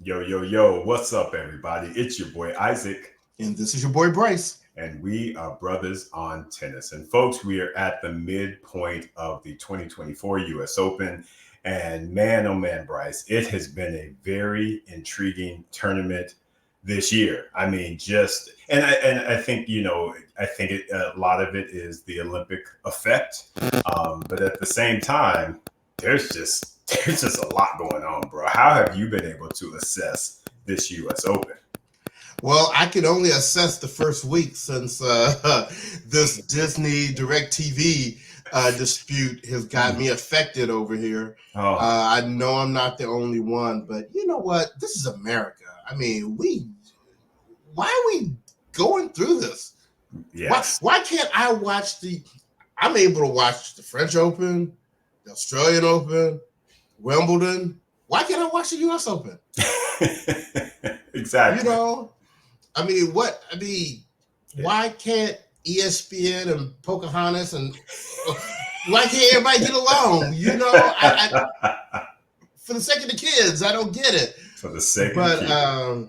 Yo, yo, yo, what's up, everybody? It's your boy Isaac, And this is your boy Bryce. and we are brothers on tennis. And folks, we are at the midpoint of the 2024 US Open. And man, oh man, Bryce, it has been a very intriguing tournament this year. I mean, I think a lot of it is the Olympic effect, but at the same time, there's just a lot going on, bro. How have you been able to assess this U.S. Open? Well, I could only assess the first week since this Disney DirecTV dispute has got me affected over here. Oh, I know I'm not the only one, but you know what? This is America. I mean, why are we going through this? Why, yes. why can't I watch I'm able to watch the French Open, the Australian Open, Wimbledon. Why can't I watch the U.S. Open? You Exactly. know, why can't ESPN and Pocahontas and why can't everybody get along? For the sake of the kids, I don't get it. For the sake of the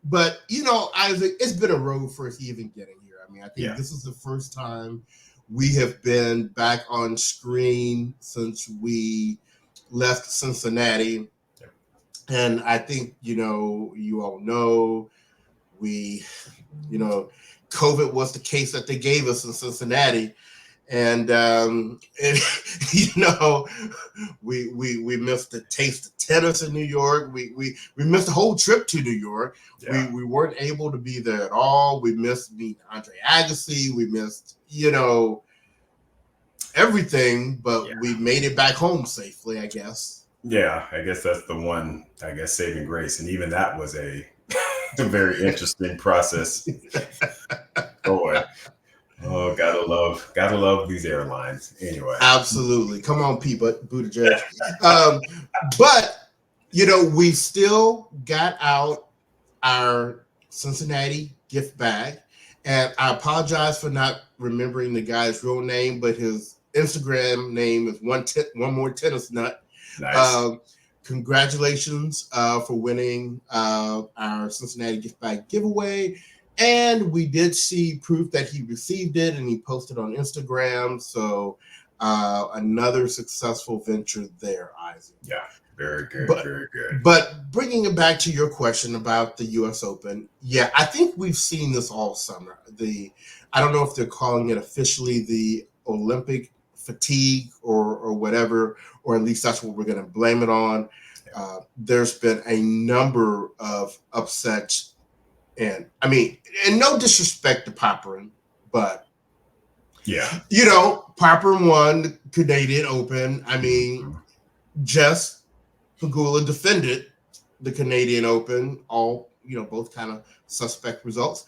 But kids. Isaac, it's been a road for us even getting here. I mean, I think Yeah. this is the first time we have been back on screen since we left Cincinnati. Yeah. And I think, you all know we, COVID was the case that they gave us in Cincinnati. And, we missed the taste of tennis in New York. We missed the whole trip to New York. Yeah. We weren't able to be there at all. We missed meeting Andre Agassi. We missed, everything, but Yeah. we made it back home safely, I guess. Yeah, I guess that's the one, saving grace. And even that was a very interesting process. Boy. Oh, gotta love these airlines. Anyway. Absolutely. Come on, Pete Buttigieg. But, we still got out our Cincinnati gift bag. And I apologize for not remembering the guy's real name, but his Instagram name is one more tennis nut. Nice. Congratulations for winning our Cincinnati gift bag giveaway. And we did see proof that he received it and he posted on Instagram. So another successful venture there, Isaac. Yeah. Very good. But, Very good. But bringing it back to your question about the U.S. Open, yeah, I think we've seen this all summer. I don't know if they're calling it officially the Olympic fatigue or whatever, or at least that's what we're going to blame it on. There's been a number of upsets, and no disrespect to Popperin, but yeah, Popperin won the Canadian Open. Jess Pegula defended the Canadian Open, both kind of suspect results.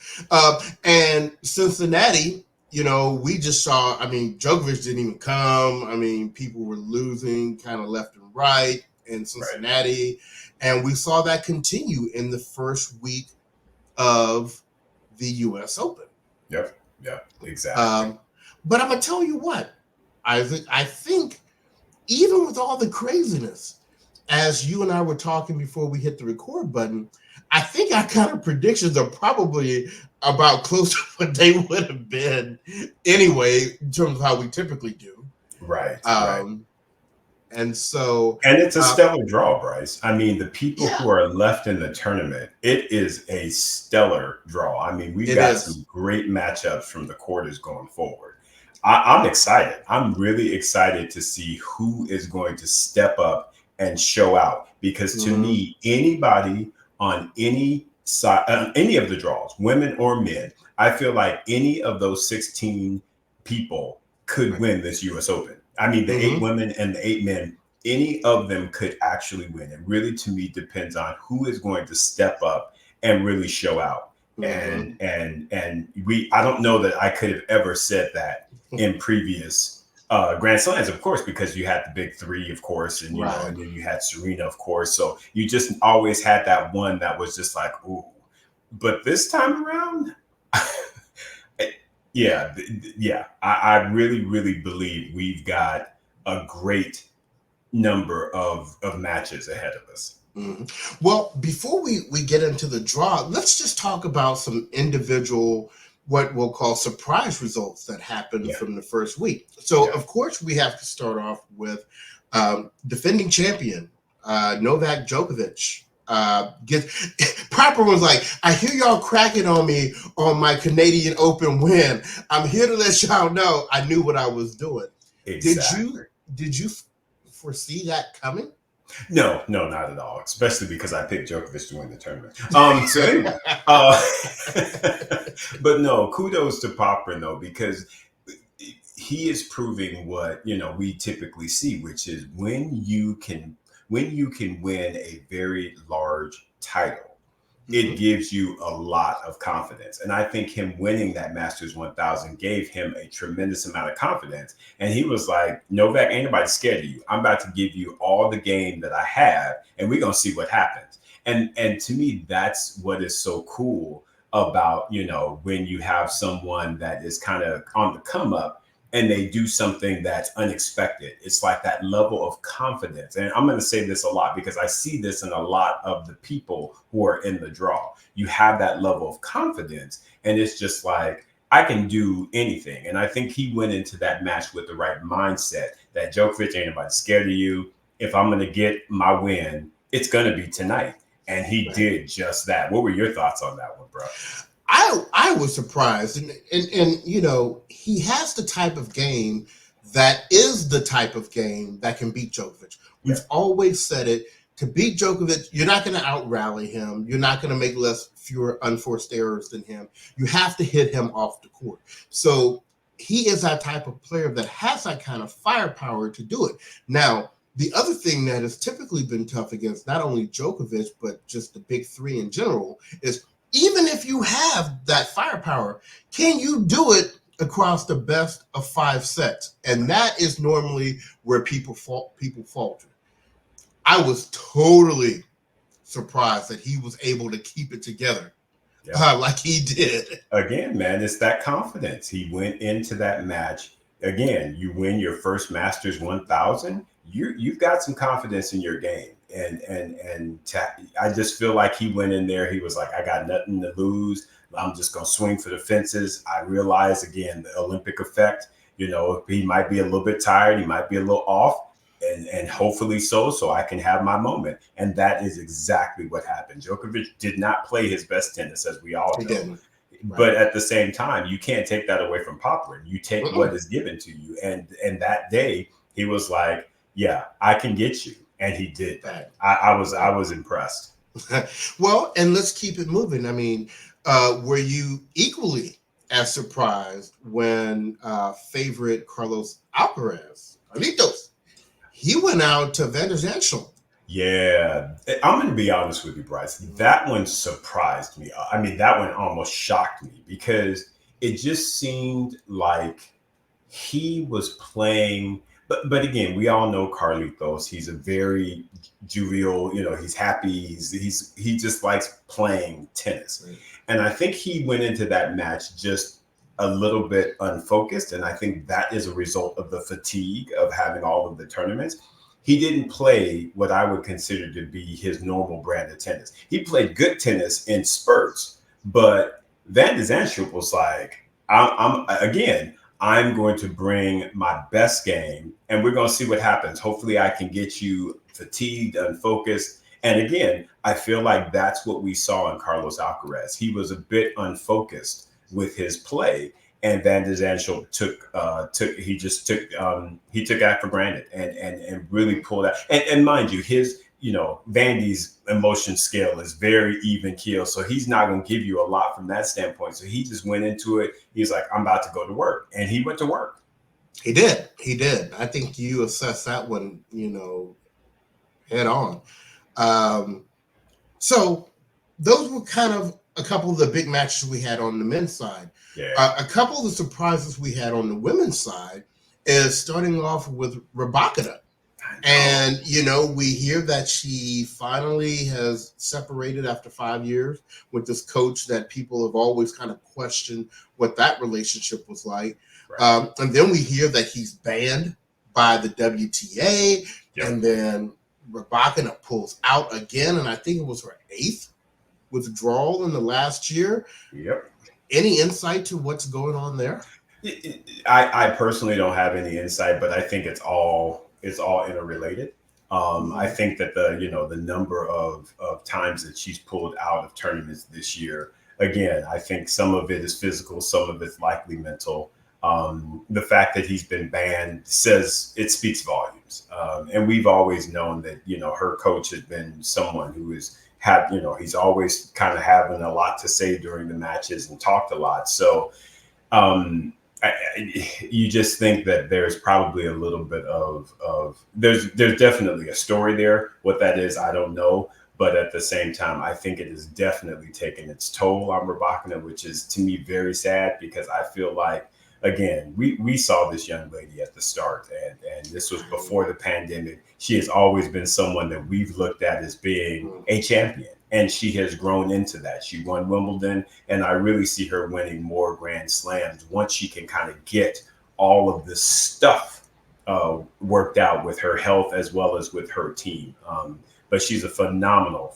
And Cincinnati, we just saw, Djokovic didn't even come. People were losing kind of left and right in Cincinnati. Right. And we saw that continue in the first week of the U.S. Open. Yep, exactly. But I'm going to tell you what, Isaac, I think even with all the craziness, as you and I were talking before we hit the record button, I think our kind of predictions are probably about close to what they would have been anyway, in terms of how we typically do. Right. And it's a stellar draw, Bryce. The people who are left in the tournament, it is a stellar draw. We've got some great matchups from the quarters going forward. I'm excited. I'm really excited to see who is going to step up and show out, because to me, anybody on any side, any of the draws, women or men, I feel like any of those 16 people could win this U.S. Open. The 8 women and the 8 men, any of them could actually win. It really, to me, depends on who is going to step up and really show out. And I don't know that I could have ever said that in previous Grand Slams, of course, because you had the big three, of course, and and then you had Serena, of course. So you just always had that one that was just like, ooh. But this time around, I really, really believe we've got a great number of matches ahead of us. Well, before we get into the draw, let's just talk about some individual, what we'll call surprise results that happened Yeah. from the first week. So, of course, we have to start off with defending champion Novak Djokovic. Proper was like, I hear y'all cracking on me on my Canadian Open win. I'm here to let y'all know I knew what I was doing. Exactly. Did you foresee that coming? No, not at all. Especially because I picked Djokovic to win the tournament. So anyway, but no, kudos to Popper though, because he is proving what we typically see, which is when you can win a very large title, it gives you a lot of confidence. And I think him winning that Masters 1000 gave him a tremendous amount of confidence. And he was like, Novak, ain't nobody scared of you. I'm about to give you all the game that I have, and we're going to see what happens. And to me, that's what is so cool about, when you have someone that is kind of on the come up and they do something that's unexpected. It's like that level of confidence. And I'm going to say this a lot because I see this in a lot of the people who are in the draw. You have that level of confidence, and it's just like, I can do anything. And I think he went into that match with the right mindset that Djokovic, ain't nobody scared of you. If I'm going to get my win, it's going to be tonight. And he did just that. What were your thoughts on that one, bro? I was surprised, and he has the type of game that is the type of game that can beat Djokovic. We've always said it. To beat Djokovic, you're not going to out rally him. You're not going to make fewer unforced errors than him. You have to hit him off the court. So he is that type of player that has that kind of firepower to do it. Now, the other thing that has typically been tough against not only Djokovic, but just the big three in general is, even if you have that firepower, can you do it across the best of 5 sets? And that is normally where people falter. I was totally surprised that he was able to keep it together like he did. Again, man, it's that confidence. He went into that match. Again, you win your first Masters 1000. You've got some confidence in your game. I just feel like he went in there. He was like, I got nothing to lose. I'm just going to swing for the fences. I realize, again, the Olympic effect, he might be a little bit tired. He might be a little off, and hopefully so I can have my moment. And that is exactly what happened. Djokovic did not play his best tennis, as we all know. Right. But at the same time, you can't take that away from Popper. You take what is given to you. And that day, he was like, yeah, I can get you. And he did that. I was impressed. Well, and let's keep it moving. I mean, were you equally as surprised when favorite Carlos Alcaraz, Carlitos, he went out to Van der Zandschulp? Yeah, I'm going to be honest with you, Bryce. That one surprised me. I mean, that one almost shocked me because it just seemed like he was playing. But again, we all know Carlitos. He's a very jovial, he's happy. He just likes playing tennis. Right. And I think he went into that match just a little bit unfocused. And I think that is a result of the fatigue of having all of the tournaments. He didn't play what I would consider to be his normal brand of tennis. He played good tennis in spurts, but Van der Zandschulp was like, I'm going to bring my best game, and we're going to see what happens. Hopefully I can get you fatigued, unfocused. And again, I feel like that's what we saw in Carlos Alcaraz. He was a bit unfocused with his play, and Van der Zandschulp took that for granted and really pulled out. And mind you, his Vandy's emotion scale is very even keel. So he's not going to give you a lot from that standpoint. So he just went into it. He's like, I'm about to go to work. And he went to work. He did. I think you assessed that one, head on. So those were kind of a couple of the big matches we had on the men's side. Yeah. A couple of the surprises we had on the women's side is starting off with Rybakina. And, we hear that she finally has separated after 5 years with this coach that people have always kind of questioned what that relationship was like. Right. And then we hear that he's banned by the WTA. Yep. And then Rybakina pulls out again, and I think it was her 8th withdrawal in the last year. Yep. Any insight to what's going on there? I personally don't have any insight, but I think it's all interrelated. I think that the number of times that she's pulled out of tournaments this year, again, I think some of it is physical, some of it's likely mental. The fact that he's been banned speaks volumes. And we've always known that, her coach has been someone who has had, he's always kind of having a lot to say during the matches and talked a lot. So, you just think that there's probably a little bit of there's definitely a story there. What that is, I don't know. But at the same time, I think it has definitely taken its toll on Rybakina, which is to me very sad, because I feel like, again, we saw this young lady at the start, and this was before the pandemic. She has always been someone that we've looked at as being a champion, and she has grown into that. She won Wimbledon, and I really see her winning more Grand Slams once she can kind of get all of this stuff worked out with her health as well as with her team. But she's a phenomenal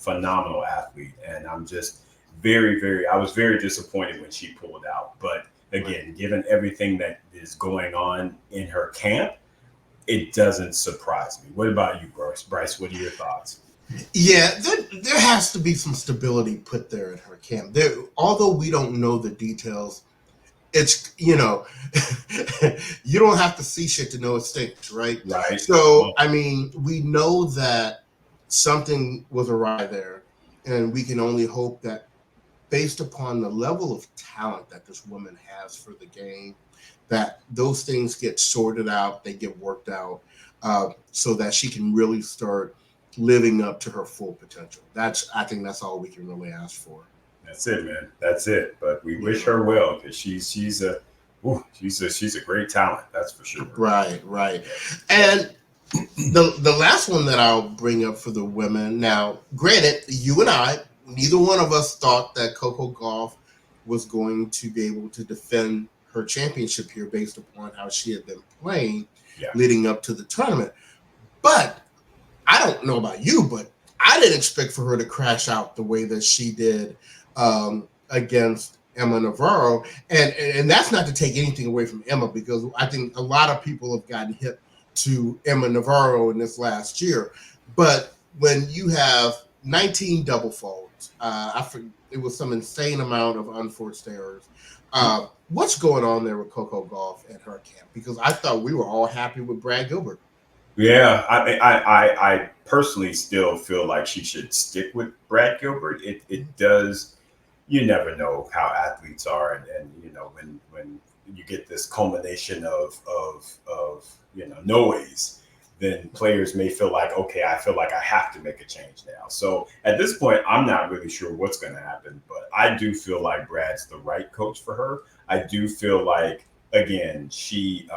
athlete, and I'm just I was very disappointed when she pulled out. But again, given everything that is going on in her camp, it doesn't surprise me. What about you, Bryce? What are your thoughts? Yeah, there has to be some stability put there in her camp. Although we don't know the details, it's, you don't have to see shit to know it stinks, right? Right. So, I mean, we know that something was awry there, and we can only hope that, based upon the level of talent that this woman has for the game, that those things get sorted out, they get worked out, so that she can really start living up to her full potential. I think that's all we can really ask for. That's it, man. That's it. But we wish her well, because she's a great talent. That's for sure. Right. And the last one that I'll bring up for the women. Now, granted, you and I, neither one of us thought that Coco Gauff was going to be able to defend her championship here based upon how she had been playing leading up to the tournament. But I don't know about you, but I didn't expect for her to crash out the way that she did against Emma Navarro. And that's not to take anything away from Emma, because I think a lot of people have gotten hit to Emma Navarro in this last year. But when you have 19 double faults, it was some insane amount of unforced errors. What's going on there with Coco Gauff at her camp? Because I thought we were all happy with Brad Gilbert. Yeah, I personally still feel like she should stick with Brad Gilbert. It does. You never know how athletes are, and when you get this culmination of noise, then players may feel like, okay, I feel like I have to make a change now. So at this point, I'm not really sure what's going to happen, but I do feel like Brad's the right coach for her. I do feel like, again, she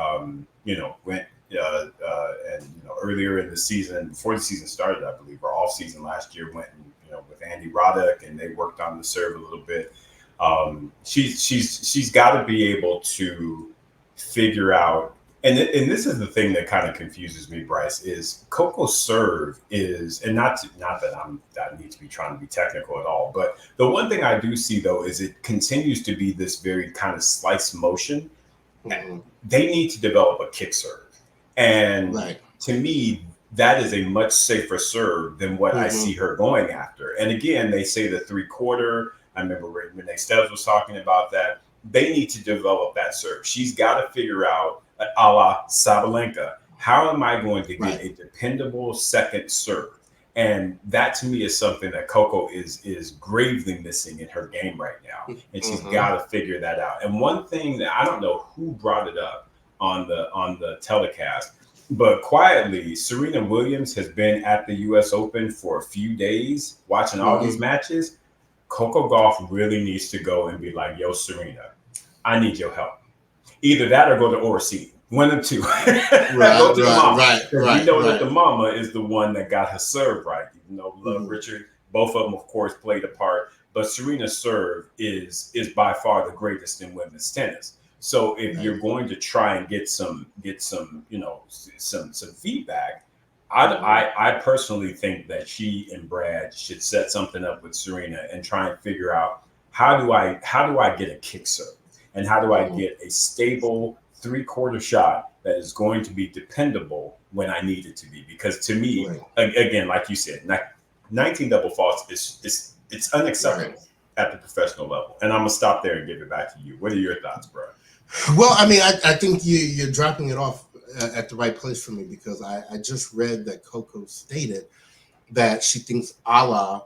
went. And earlier in the season, before the season started, I believe, or off season last year, went with Andy Roddick, and they worked on the serve a little bit. She's got to be able to figure out, and this is the thing that kind of confuses me, Bryce, is Coco's serve is, and not that I need to be trying to be technical at all, but the one thing I do see though is it continues to be this very kind of slice motion. Mm-hmm. They need to develop a kick serve. And to me, that is a much safer serve than what I see her going after. And again, they say the 3/4. I remember Renee Stebbs was talking about that. They need to develop that serve. She's got to figure out, a la Sabalenka, how am I going to get a dependable second serve? And that to me is something that Coco is gravely missing in her game right now. And she's got to figure that out. And one thing that I don't know who brought it up on the telecast, but quietly, Serena Williams has been at the U.S. Open for a few days, watching all these matches. Coco Gauff really needs to go and be like, yo, Serena, I need your help. Either that or go to Orsini. One of two. Go to the mama. We know that the mama is the one that got her serve right. Even though Love Richard, both of them, of course, played a part. But Serena's serve is by far the greatest in women's tennis. So if you're going to try and get some feedback, I personally think that she and Brad should set something up with Serena and try and figure out how do I get a kick serve, and how do I get a stable 3/4 shot that is going to be dependable when I need it to be. Because to me, again, like you said, 19 double faults is it's unacceptable at the professional level. And I'm gonna stop there and give it back to you. What are your thoughts, bro? Well, I mean, I think you're dropping it off at the right place for me, because I just read that Coco stated that she thinks a la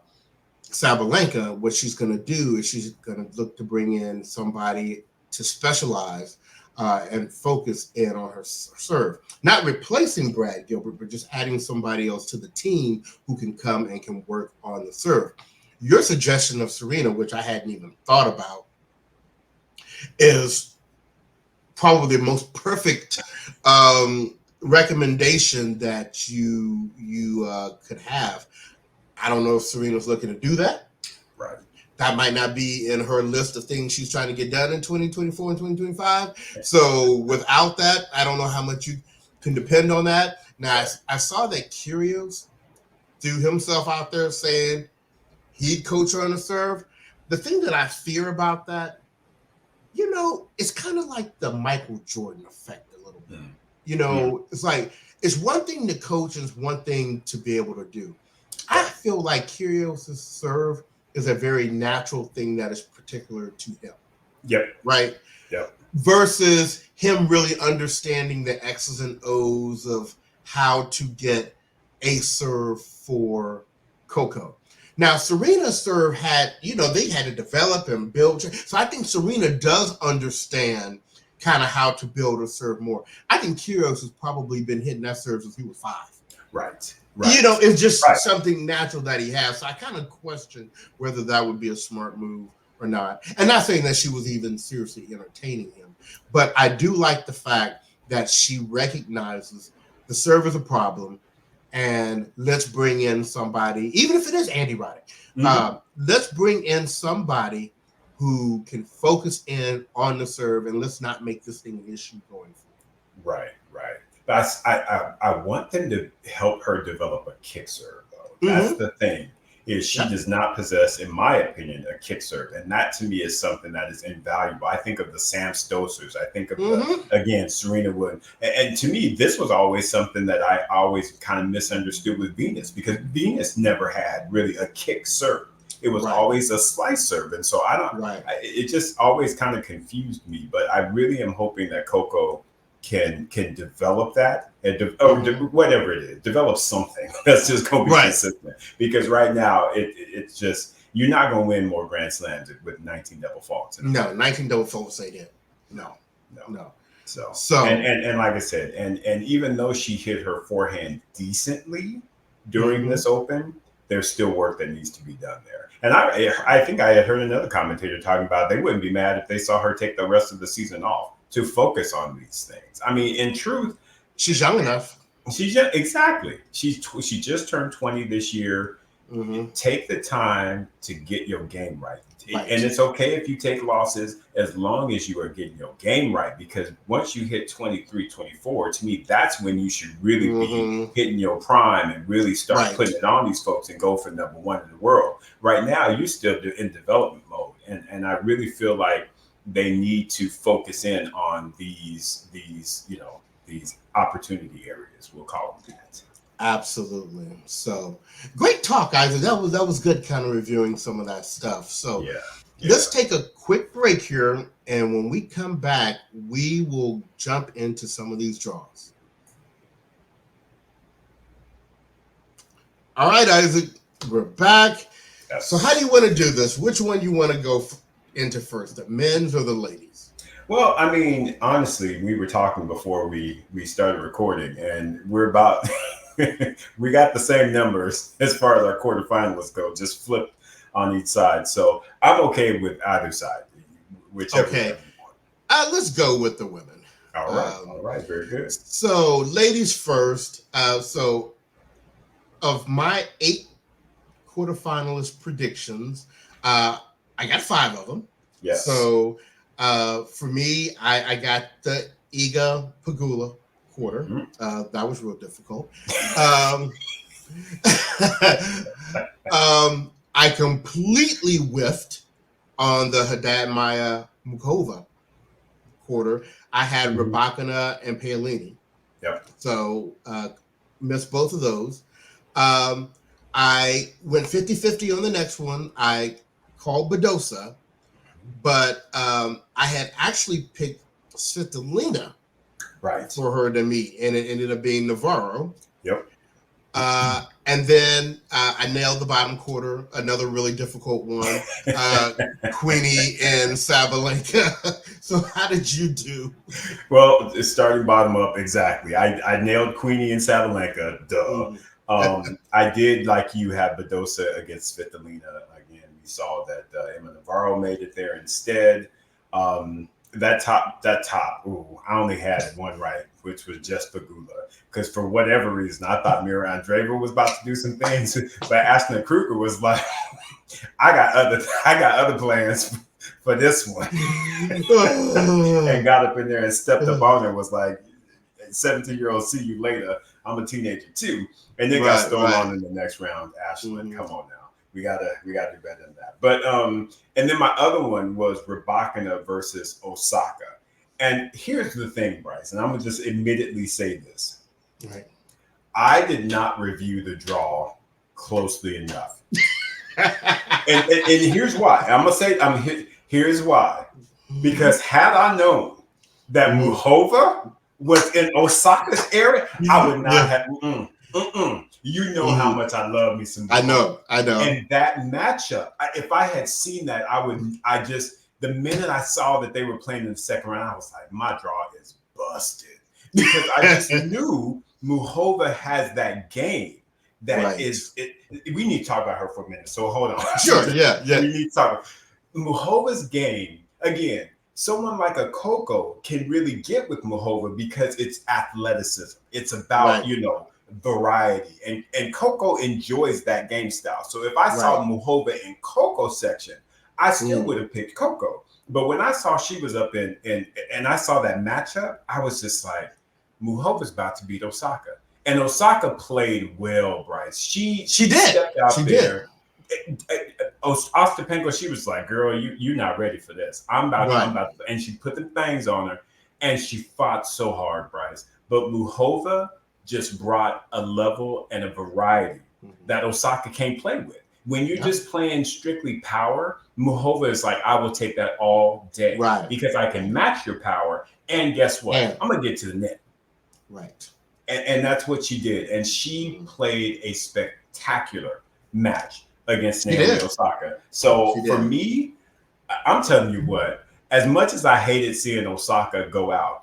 Sabalenka, what she's going to do is she's going to look to bring in somebody to specialize and focus in on her serve. Not replacing Brad Gilbert, but just adding somebody else to the team who can come and can work on the serve. Your suggestion of Serena, which I hadn't even thought about, is probably the most perfect recommendation that you could have. I don't know if Serena's looking to do that. Right. That might not be in her list of things she's trying to get done in 2024 and 2025. So without that, I don't know how much you can depend on that. Now, I saw that Kyrgios threw himself out there saying he'd coach her on the serve. The thing that I fear about that, it's kind of like the Michael Jordan effect a little bit. It's like, it's one thing to coach and it's one thing to be able to do. I feel like Kyrgios' serve is a very natural thing that is particular to him. Yep. Right? Yep. Versus him really understanding the X's and O's of how to get a serve for Coco. Now, Serena's serve had, they had to develop and build. So I think Serena does understand kind of how to build a serve more. I think Kyrgios has probably been hitting that serve since he was 5. Right. It's just something natural that he has. So I kind of question whether that would be a smart move or not. And not saying that she was even seriously entertaining him, but I do like the fact that she recognizes the serve is a problem, and let's bring in somebody, even if it is Andy Roddick. Let's bring in somebody who can focus in on the serve, and let's not make this thing an issue going forward. Right. But I want them to help her develop a kick serve, though. That's the thing, is she does not possess, in my opinion, a kick serve. And that, to me, is something that is invaluable. I think of the Sam Stossers. I think of, again, Serena Williams. And to me, this was always something that I always kind of misunderstood with Venus, because Venus never had really a kick serve. It was always a slice serve. And so it just always kind of confused me. But I really am hoping that Coco can develop that, and whatever it is, develop something that's just going to be consistent. Because right now, it's just, you're not going to win more Grand Slams with 19 double faults. No, 19 double faults ain't it. No. So and like I said, and even though she hit her forehand decently during this Open, there's still work that needs to be done there. And I think I had heard another commentator talking about they wouldn't be mad if they saw her take the rest of the season off to focus on these things. I mean, in truth, she's young enough. Exactly. She just turned 20 this year. Take the time to get your game right. And it's okay if you take losses, as long as you are getting your game right. Because once you hit 23, 24, to me, that's when you should really be hitting your prime and really start putting it on these folks and go for number 1 in the world. Right now, you're still in development mode. And I really feel like they need to focus in on these opportunity areas. We'll call them that. Absolutely. So great talk, Isaac. That was good, kind of reviewing some of that stuff. So let's take a quick break here, and when we come back, we will jump into some of these draws. All right, Isaac, we're back. Yes. So how do you want to do this? Which one you want to go into first, the men's or the ladies? Well, I mean, honestly, we were talking before we started recording, and we're about we got the same numbers as far as our quarterfinalists go, just flipped on each side. So I'm okay with either side, whichever. Okay, let's go with the women. All right, very good. So ladies first. So of my 8 quarterfinalist predictions, I got 5 of them. Yes. So for me, I got the Iga Pegula quarter. That was real difficult. I completely whiffed on the Haddad Maya Mukhova quarter. I had Rybakina and Paolini. Yep. So missed both of those. I went 50-50 on the next one. I called Badosa, but I had actually picked Svitolina for her to meet, and it ended up being Navarro. Yep. And then I nailed the bottom quarter, another really difficult one, Queenie and Sabalenka. So how did you do? Well, it's starting bottom up, exactly. I nailed Queenie and Sabalenka, duh. I did, like you, have Badosa against Svitolina. Again, we saw that Emma Navarro made it there instead. That top, ooh, I only had one right, which was just Pegula. Because for whatever reason, I thought Mira Andreeva was about to do some things, but Ashton Kruger was like, I got other plans for this one. And got up in there and stepped up on it, was like, 17-year-old, see you later. I'm a teenager too. And then got stolen on in the next round. Ashland, come on now. We gotta do better than that. But and then my other one was Rybakina versus Osaka. And here's the thing, Bryce, and I'm gonna just admittedly say this. Right. I did not review the draw closely enough. and here's why. I'm gonna say here's why. Because had I known that Mukhova was in Osaka's area, I would not have. You know how much I love me some. I know. And that matchup, if I had seen that, the minute I saw that they were playing in the second round, I was like, my draw is busted. Because I just knew Mukhova has that game that is. We need to talk about her for a minute. So hold on. Sure. Yeah. We need to talk about Mukhova's game again. Someone like a Coco can really get with Mukhova because it's athleticism. It's about, variety. And Coco enjoys that game style. So if I saw Mukhova in Coco's section, I still would have picked Coco. But when I saw she was up in and I saw that matchup, I was just like, Mukhova's about to beat Osaka. And Osaka played well, Bryce. She did. Stepped out there. Ostapenko, she was like, girl, you're not ready for this. I'm about to, and she put the things on her and she fought so hard, Bryce. But Mukhova just brought a level and a variety that Osaka can't play with. When you're just playing strictly power, Mukhova is like, I will take that all day. Right. Because I can match your power. And guess what? I'm going to get to the net. Right. And that's what she did. And she played a spectacular match against Naomi Osaka. So for me, I'm telling you what, as much as I hated seeing Osaka go out,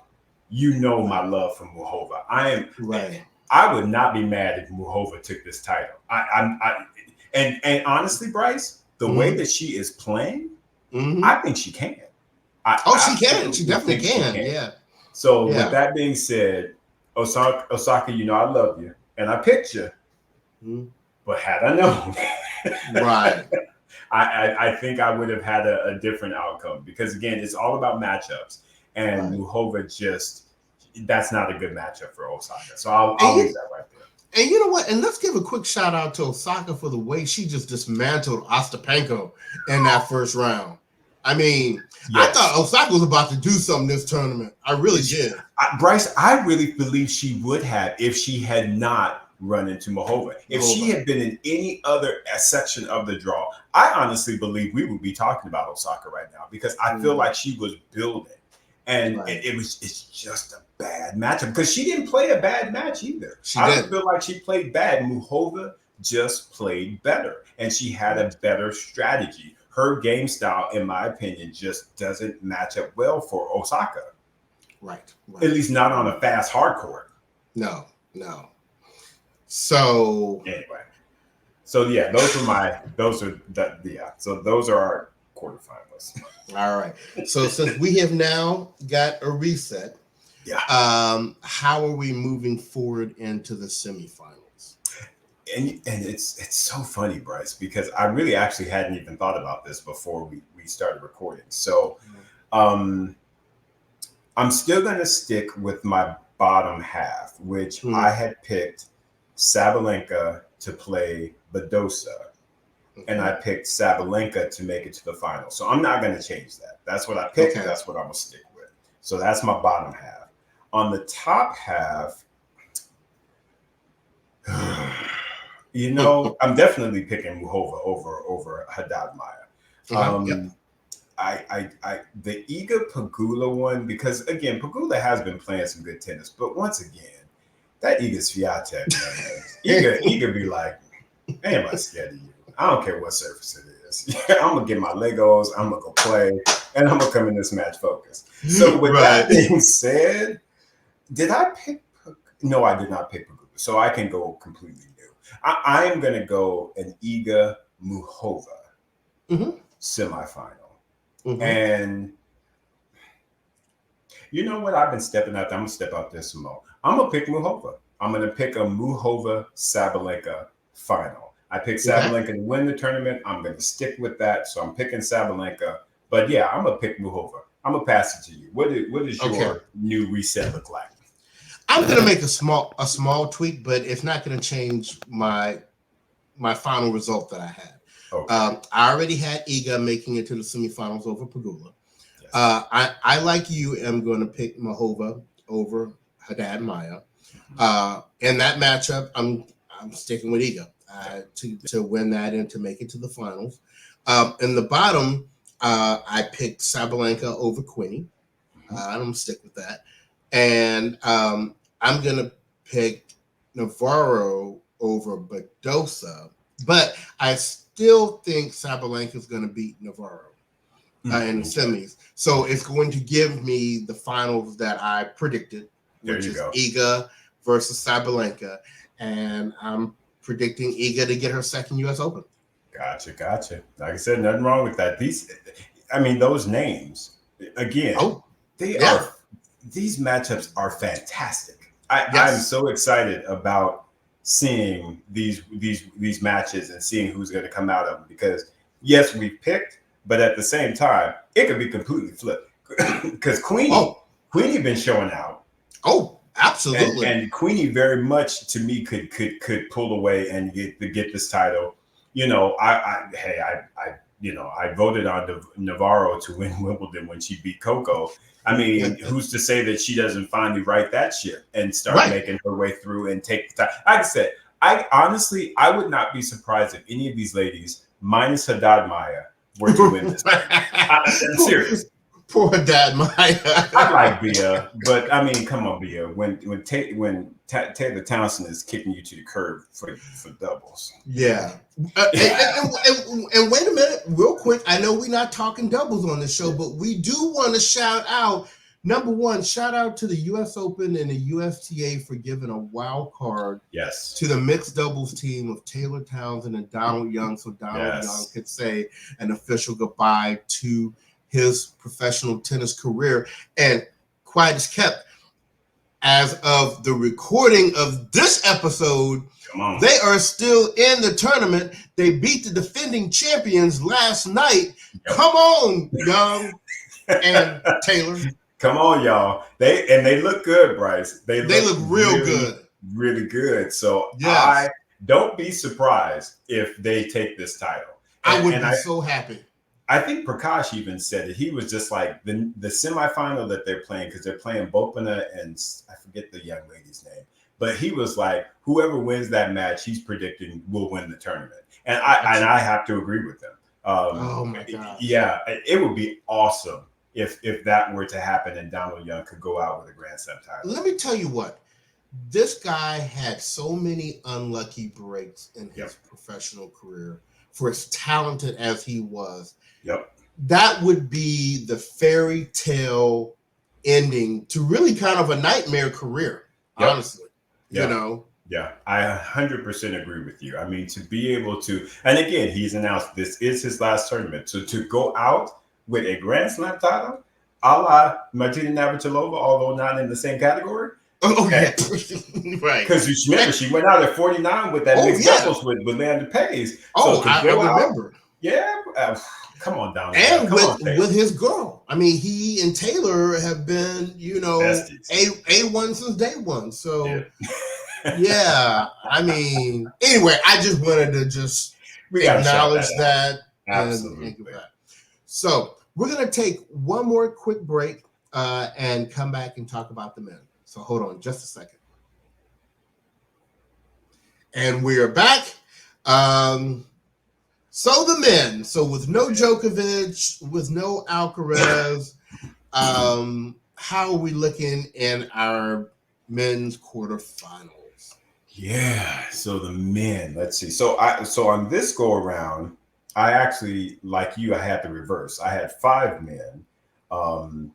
my love for Mukhova. I would not be mad if Mukhova took this title. And honestly, Bryce, the way that she is playing, I think she can. She can. She definitely can. Yeah. So with that being said, Osaka, I love you, and I picked you. But had I known, I think I would have had a different outcome because again, it's all about matchups, and Mukhova that's not a good matchup for Osaka. So I'll leave that right there. And you know what? And let's give a quick shout out to Osaka for the way she just dismantled Ostapenko in that first round. I mean, I thought Osaka was about to do something this tournament. I really did. Bryce, I really believe she would have if she had not run into Mukhova. If she had been in any other section of the draw, I honestly believe we would be talking about Osaka right now because I feel like she was building. And it's just a bad matchup because she didn't play a bad match either. I don't feel like she played bad. Mukhova just played better and she had a better strategy. Her game style, in my opinion, just doesn't match up well for Osaka. Right. At least not on a fast hard court. No. So anyway, so those are our quarterfinals. All right. So since we have now got a reset, how are we moving forward into the semifinals? And it's so funny, Bryce, because I really actually hadn't even thought about this before we started recording. So I'm still going to stick with my bottom half, which I had picked Sabalenka to play Badosa, and I picked Sabalenka to make it to the final. So I'm not going to change that. That's what I picked. Okay. That's what I'm going to stick with. So that's my bottom half. On the top half, you know, I'm definitely picking Muhova over Haddad Maia. The Iga Pegula one, because again, Pegula has been playing some good tennis, but once again, that Iga Swiatek, man, Iga be like, I ain't scared of you. I don't care what surface it is. I'm gonna get my Legos, I'm gonna go play, and I'm gonna come in this match focused. So with that being said, did I pick? No, I did not pick Pegula. So I can go completely new. I am gonna go an Iga Muhova semifinal. And you know what? I've been stepping out there. I'm going to step out there some more. I'm going to pick Muhova. I'm going to pick a Muhova-Sabalenka final. I picked Sabalenka to win the tournament. I'm going to stick with that. So I'm picking Sabalenka. But yeah, I'm going to pick Muhova. I'm going to pass it to you. What does your new reset look like? I'm going to make a small tweak, but it's not going to change my final result that I had. Okay. I already had Iga making it to the semifinals over Pegula. Yes. I like you, am going to pick Muhova over Haddad Maia. In that matchup, I'm sticking with Iga to win that and to make it to the finals. In the bottom, I picked Sabalenka over Queenie. I'm going to stick with that. And I'm going to pick Navarro over Badosa. But I still think Sabalenka is going to beat Navarro in the semis. So it's going to give me the finals that I predicted, which is Iga versus Sabalenka. And I'm predicting Iga to get her second U.S. Open. Gotcha. Like I said, nothing wrong with that. Those names, again, these matchups are fantastic. I'm so excited about seeing these matches and seeing who's going to come out of them, because yes, we picked, but at the same time, it could be completely flipped because Queenie been showing out. Oh, absolutely. And Queenie very much to me could pull away and get this title. You know, I voted on Navarro to win Wimbledon when she beat Coco. I mean, who's to say that she doesn't finally right that ship and start making her way through and take the time? Like I said, I would not be surprised if any of these ladies, minus Haddad Maia, were to win this. I'm serious. Poor Haddad Maia. I like Bia, but I mean, come on, Bia. When Taylor Townsend is kicking you to the curb for doubles. Yeah. And wait a minute, real quick. I know we're not talking doubles on this show, but we do want to shout out. Number one, shout out to the U.S. Open and the USTA for giving a wild card to the mixed doubles team of Taylor Townsend and Donald Young, so Donald Young could say an official goodbye to his professional tennis career. And quiet as kept, as of the recording of this episode, they are still in the tournament. They beat the defending champions last night. Come on, Young and Taylor. Come on, y'all. They look good, Bryce. They look real good. Really good. So I don't be surprised if they take this title. I would be so happy. I think Prakash even said it. He was just like the semifinal that they're playing, because they're playing Bopana and I forget the young lady's name. But he was like, whoever wins that match, he's predicting will win the tournament. And I have to agree with them. Oh my God. Yeah, it would be awesome if that were to happen and Donald Young could go out with a Grand Slam title. Let me tell you what. This guy had so many unlucky breaks in his professional career, for as talented as he was. That would be the fairy tale ending to really kind of a nightmare career, honestly. You know? Yeah, I 100% agree with you. I mean, to be able to, and again, he's announced this is his last tournament. So to go out with a Grand Slam title, a la Martina Navratilova, although not in the same category. Right. Because remember, she went out at 49 with that mixed doubles with Leander Paes. I remember. Yeah, come on down. And Come on, Taylor. with his girl. I mean, he and Taylor have been, Besties. A1 since day one. So Yeah. I mean, anyway, I just wanted to just acknowledge that and give that. So we're gonna take one more quick break and come back and talk about the men. So hold on just a second. And we are back. So the men. So with no Djokovic, with no Alcaraz, how are we looking in our men's quarterfinals? Yeah. So the men. Let's see. So on this go around, I actually, like you, I had the reverse. I had 5 men.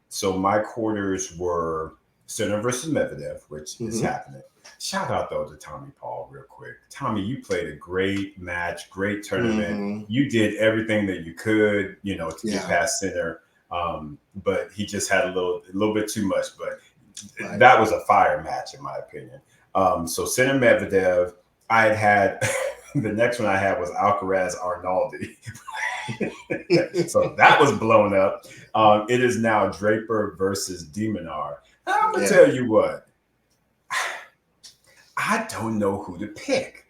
So my quarters were Sinner versus Medvedev, which is happening. Shout out though to Tommy Paul real quick. Tommy, you played a great match, great tournament. You did everything that you could, to get past Sinner. But he just had a little bit too much. But that was a fire match in my opinion. So Sinner Medvedev, I had the next one I had was Alcaraz Arnaldi. So that was blown up. It is now Draper versus De Minaur. I'm gonna tell you what. I don't know who to pick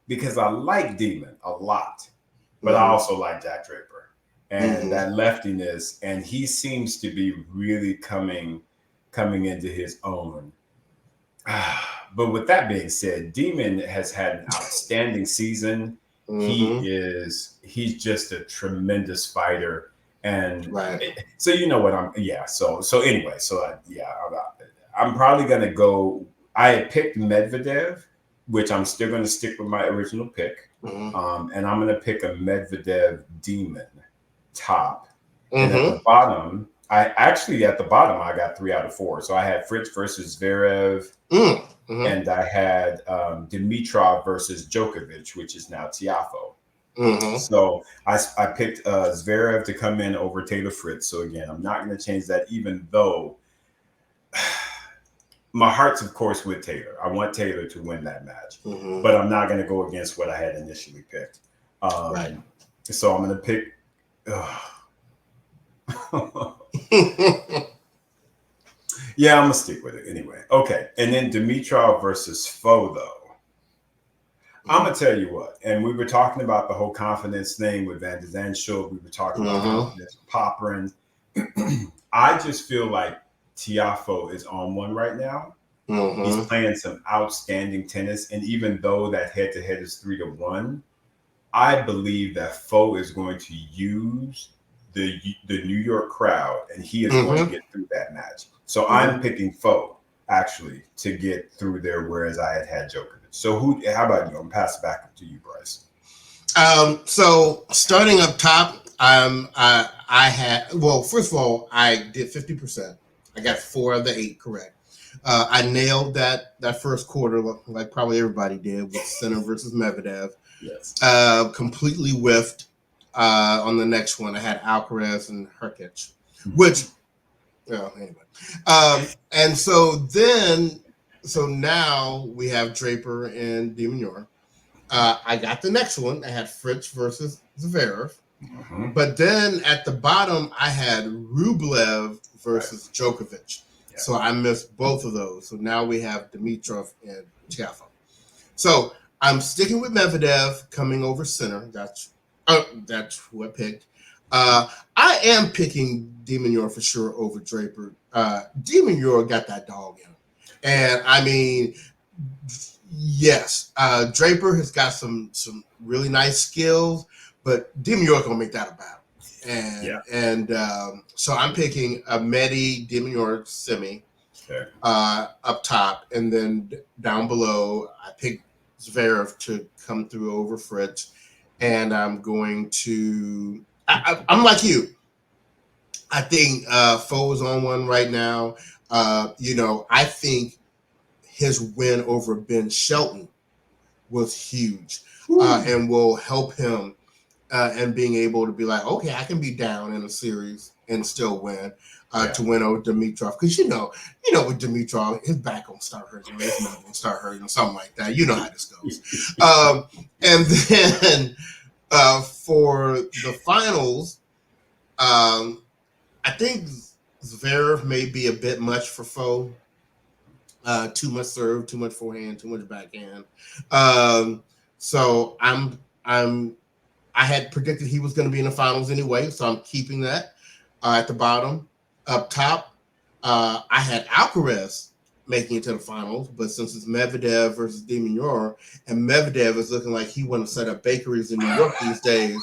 because I like Demon a lot, but I also like Jack Draper and that leftiness, and he seems to be really coming into his own. But with that being said, Demon has had an outstanding season. He's just a tremendous fighter, and so you know what So anyway, I'm probably gonna go. I had picked Medvedev, which I'm still going to stick with my original pick. And I'm going to pick a Medvedev Demon top. And at the bottom, I got 3 out of 4. So I had Fritz versus Zverev, and I had Dimitrov versus Djokovic, which is now Tiafoe. So I picked Zverev to come in over Taylor Fritz. So again, I'm not going to change that, even though my heart's, of course, with Taylor. I want Taylor to win that match, but I'm not going to go against what I had initially picked. So I'm going to pick. Yeah, I'm going to stick with it anyway. Okay. And then Dimitrov versus Foe, though. I'm going to tell you what. And we were talking about the whole confidence thing with Van de Zandschulp. We were talking about confidence with Popyrin. I just feel like Tiafoe is on one right now. He's playing some outstanding tennis, and even though that head-to-head is 3-1, I believe that Foe is going to use the New York crowd, and he is going to get through that match. So I'm picking Foe actually to get through there, whereas I had Djokovic. So how about you? I'm pass it back to you, Bryce. So starting up top, I had, first of all, I did 50%. I got 4 of the 8 correct. I nailed that first quarter like probably everybody did with Sinner versus Medvedev. Yes. Completely whiffed on the next one. I had Alcaraz and Hurkacz, which, anyway. And so now we have Draper and De Minaur. I got the next one. I had Fritz versus Zverev. But then at the bottom, I had Rublev versus Djokovic. Yeah. So I missed both of those. So now we have Dimitrov and Tiafoe. So I'm sticking with Medvedev coming over Sinner. That's who I picked. I am picking De Minaur for sure over Draper. De Minaur got that dog in him. And I mean, yes, Draper has got some really nice skills, but De Minaur gonna make that a battle. So I'm picking a Medi De Minaur semi up top, and then down below I picked Zverev to come through over Fritz, and I'm going to. I'm like you. I think Foe is on one right now. I think his win over Ben Shelton was huge and will help him. And being able to be like, okay, I can be down in a series and still win to win over Dimitrov. Because you know with Dimitrov, his back gonna start hurting, or his knee gonna start hurting, or something like that. You know how this goes. And then For the finals, I think Zverev may be a bit much for Foe. Too much serve, too much forehand, too much backhand. So I had predicted he was going to be in the finals anyway, so I'm keeping that at the bottom. Up top, I had Alcaraz making it to the finals, but since it's Medvedev versus Demon Yor, and Medvedev is looking like he want to set up bakeries in New York these days,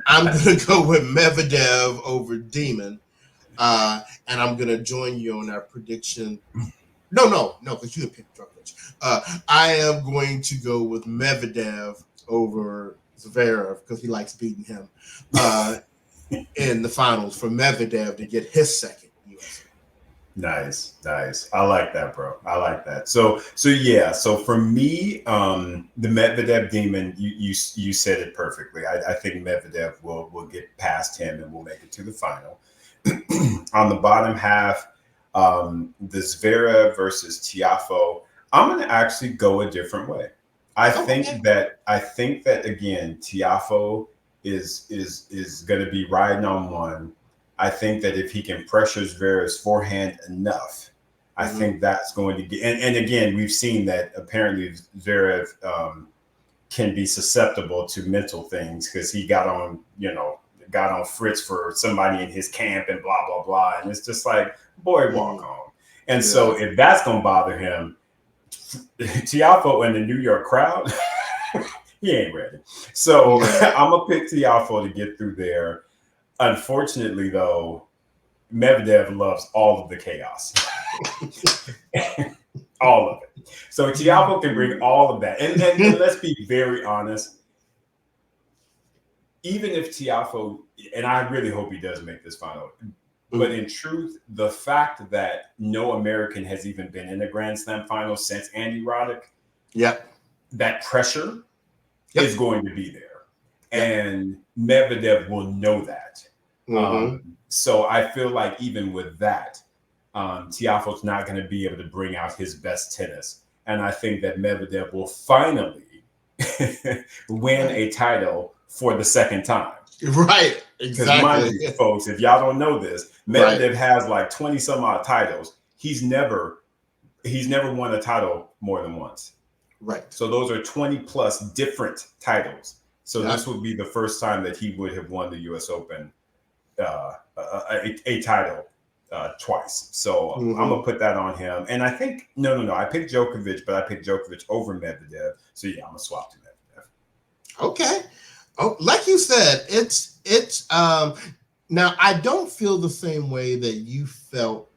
I'm going to go with Medvedev over Demon, and I'm going to join you on our prediction. No, because you didn't pick Djokovic. I am going to go with Medvedev over Zverev because he likes beating him in the finals for Medvedev to get his second US. Nice. I like that, bro. I like that. So yeah. So for me, the Medvedev Demon, you said it perfectly. I think Medvedev will get past him and will make it to the final. On the bottom half, the Zverev versus Tiafoe, I'm going to actually go a different way. I think that again, Tiafoe is going to be riding on one. I think that if he can pressure Zverev's forehand enough, I think that's going to get. And again, we've seen that apparently Zverev can be susceptible to mental things because he got on Fritz for somebody in his camp and blah blah blah, and it's just like, boy, walk home. And so if that's going to bother him, Tiafoe in the New York crowd, he ain't ready. So I'm gonna pick Tiafoe to get through there. Unfortunately, though, Medvedev loves all of the chaos, all of it. So Tiafoe can bring all of that. And let's be very honest. Even if Tiafoe, and I really hope he does make this final, but in truth, the fact that no American has even been in a Grand Slam final since Andy Roddick, that pressure is going to be there. And Medvedev will know that. So I feel like even with that, Tiafoe's not going to be able to bring out his best tennis. And I think that Medvedev will finally win a title for the second time. Right. Exactly. Because mind you, folks, if y'all don't know this, Medvedev has like 20 some odd titles. He's never won a title more than once. Right. So those are 20 plus different titles. So this would be the first time that he would have won the U.S. Open a title twice. So I'm gonna put that on him. And I think no. I picked Djokovic, but I picked Djokovic over Medvedev. So yeah, I'm gonna swap to Medvedev. Okay. Oh, like you said, it's now I don't feel the same way that you felt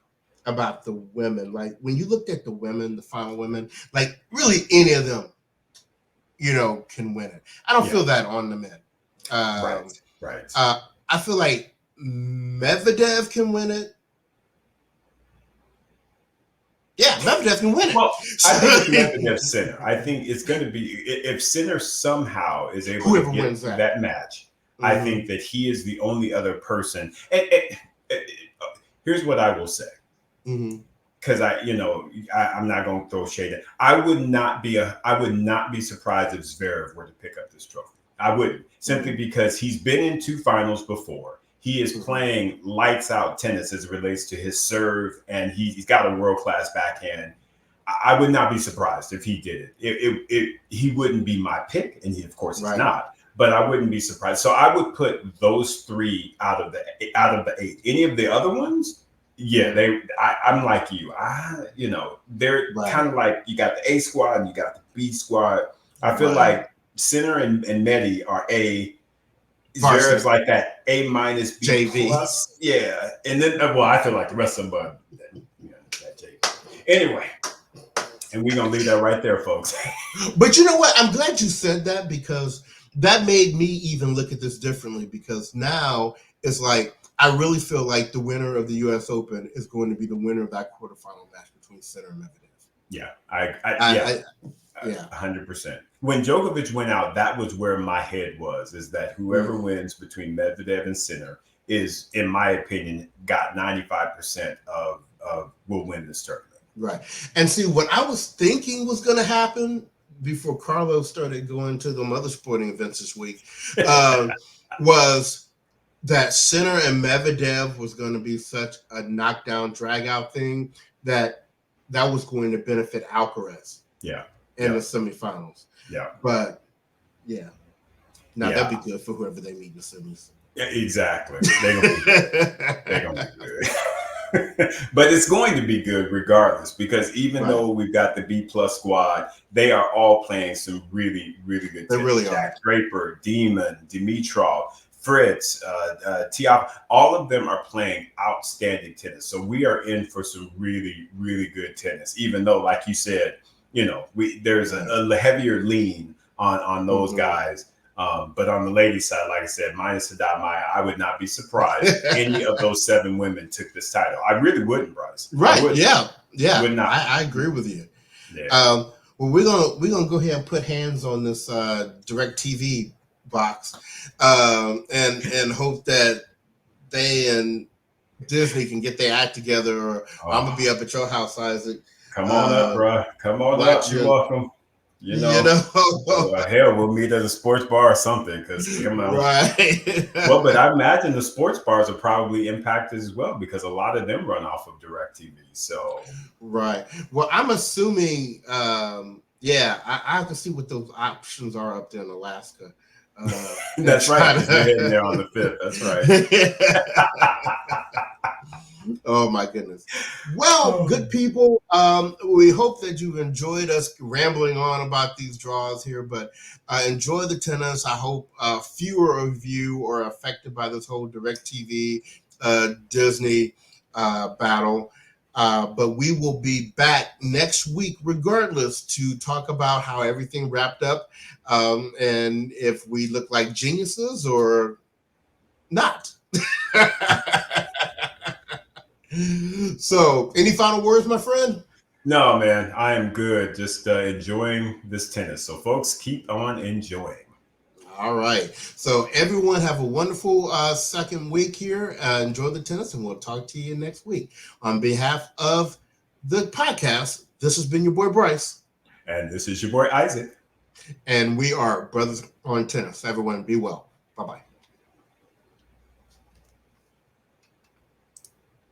about the women. Like when you looked at the women, the final women, like really any of them, can win it. I don't feel that on the men. Right. I feel like Medvedev can win it. Yeah, Medvedev can win it. Well, I think it's Medvedev Sinner. I think it's going to be if Sinner somehow is able to get that match. I think that he is the only other person. And here's what I will say, because I'm not going to throw shade at. I would not be surprised if Zverev were to pick up this trophy. I wouldn't, simply because he's been in two finals before. He is playing lights out tennis as it relates to his serve, and he's got a world-class backhand. I would not be surprised if he did it. He wouldn't be my pick, and he, of course, is not. But I wouldn't be surprised. So I would put those three out of the 8. Any of the other ones, I'm like you. They're kind of like you got the A squad and you got the B squad. I feel like Sinner and Medi are A. Zverev's like that A- B JV. plus. Yeah. And then, I feel like the rest of them are that JV. Anyway, and we're going to leave that right there, folks. But you know what? I'm glad you said that, because that made me even look at this differently, because now it's like I really feel like the winner of the U.S. Open is going to be the winner of that quarterfinal match between Sinner and Medvedev. Yeah. I 100%. When Djokovic went out, that was where my head was, is that whoever wins between Medvedev and Sinner is, in my opinion, got 95% of will win this tournament. Right. And see, what I was thinking was going to happen before Carlos started going to the other sporting events this week, was that Sinner and Medvedev was going to be such a knockdown, drag-out thing that was going to benefit Alcaraz. Yeah. In the semifinals. Yeah. But that'd be good for whoever they meet in the semis. Yeah, exactly. They're gonna be good. They're gonna be good. But it's going to be good regardless, because even though we've got the B+ squad, they are all playing some really, really good tennis. They really Jack Draper, Demon, Dimitrov, Fritz, Tiafoe, all of them are playing outstanding tennis. So we are in for some really, really good tennis, even though, like you said, there's a heavier lean on those guys. But on the ladies' side, like I said, minus Sadaf Maya, I would not be surprised if any of those 7 women took this title. I really wouldn't, Bryce. Right? Yeah. Would not. I agree with you. Yeah. Well, we're gonna go ahead and put hands on this DirecTV box, and hope that they and Disney can get their act together. Or I'm gonna be up at your house, Isaac. Come on up, bro. Come on up. You're welcome. Hell, we'll meet at a sports bar or something. Because come on, right. Well, but I imagine the sports bars are probably impacted as well, because a lot of them run off of DirecTV. So, right. Well, I'm assuming. I have to see what those options are up there in Alaska. That's right. They're hitting there on the 5th. That's right. Oh my goodness. Well, good people. We hope that you've enjoyed us rambling on about these draws here, but enjoy the tennis. I hope fewer of you are affected by this whole DirecTV Disney battle. But we will be back next week regardless to talk about how everything wrapped up, and if we look like geniuses or not. So, any final words, my friend? No, man, I am good. Just enjoying this tennis. So, folks, keep on enjoying. All right. So, everyone have a wonderful second week here. Enjoy the tennis, and we'll talk to you next week. On behalf of the podcast, this has been your boy Bryce. And this is your boy Isaac. And we are Brothers on Tennis. Everyone be well. Bye-bye.